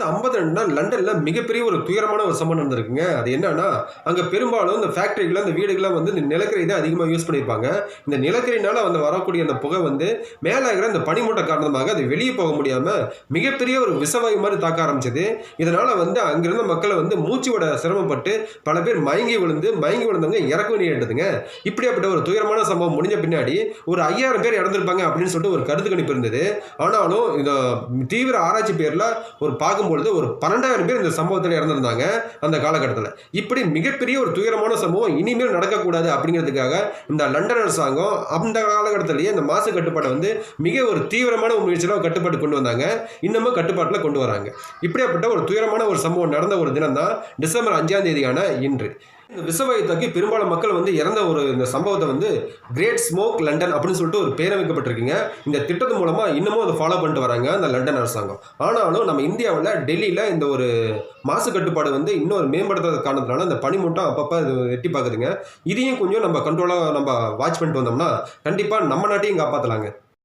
1952 லண்டன்ல மிகப்பெரிய ஒரு துயரமான ஒரு சம்பவம் நடந்திருக்குங்க. அது என்னன்னா, அங்க பெரும்பாலும் இந்த ஃபேக்டரிகள், அந்த வீடுகள்லாம் வந்து இந்த நிலக்கரி தான் அதிகமா யூஸ் பண்ணியிருப்பாங்க. இந்த நிலக்கரினால வந்து வரக்கூடிய அந்த புகை வந்து மேல இருக்கிற அந்த பனிமூட்டம் காரணமாக அது வெளிய போக முடியாம மிகப்பெரிய ஒரு விஷவாயு மாரி தாக்க ஆரம்பிச்சது. இதனால வந்து அங்கிருந்த மக்கள் வந்து மூச்சு விட சிரமப்பட்டு பல பேர் மயங்கி விழுந்தவங்க இறக்கவும் நேரிட்டதுங்க. இப்படியாப்பட்ட ஒரு துயரமான சம்பவம் முடிஞ்ச பின்னாடி ஒரு 5000 பேர் இறந்திருப்பாங்க அப்படின்னு சொல்லிட்டு ஒரு கருத்து கணிப்பு இருந்தது. ஆனாலும் இந்த தீவிர ஆராய்ச்சி பேர்ல ஒரு பார்க்கும்பொழுது ஒரு 12,000 பேர் இந்த சம்பவத்தில் இறந்திருந்தாங்க அந்த காலகட்டத்தில். இப்படி மிகப்பெரிய ஒரு துயரமான சம்பவம் இனிமேல் நடக்கக்கூடாது அப்படிங்கிறதுக்காக இந்த லண்டன் அரசாங்கம் அந்த காலகட்டத்திலேயே இந்த மாசு கட்டுப்பாட்டை வந்து மிக ஒரு தீவிரமான ஒரு முயற்சியில் கட்டுப்பாடு கொண்டு வந்தாங்க. இன்னமும் கட்டுப்பாட்டில் கொண்டு வராங்க. இப்படியாப்பட்ட ஒரு துயரமான ஒரு சம்பவம் நடந்த ஒரு தினம் தான் டிசம்பர் 5ஆம் தேதியான இன்று. இந்த விஷவாயு தாக்கி பெரும்பாலும் மக்கள் வந்து இறந்த ஒரு இந்த சம்பவத்தை வந்து கிரேட் ஸ்மோக் லண்டன் அப்படின்னு சொல்லிட்டு ஒரு பேர் அமைக்கப்பட்டிருக்குங்க. இந்த திட்டத்தின் மூலமா இன்னமும் அதை ஃபாலோ பண்ணிட்டு வராங்க அந்த லண்டன் அரசாங்கம். ஆனாலும் நம்ம இந்தியாவில் டெல்லியில் இந்த ஒரு மாசு கட்டுப்பாடு வந்து இன்னும் மேம்படுத்தாத காரணத்தினால இந்த பனிமூட்டம் அப்பப்போ இது எட்டி பார்க்குதுங்க. இதையும் கொஞ்சம் நம்ம கண்ட்ரோலாக நம்ம வாட்ச் பண்ணிட்டு வந்தோம்னா கண்டிப்பாக நம்ம நாட்டையும் காப்பாற்றலாங்க.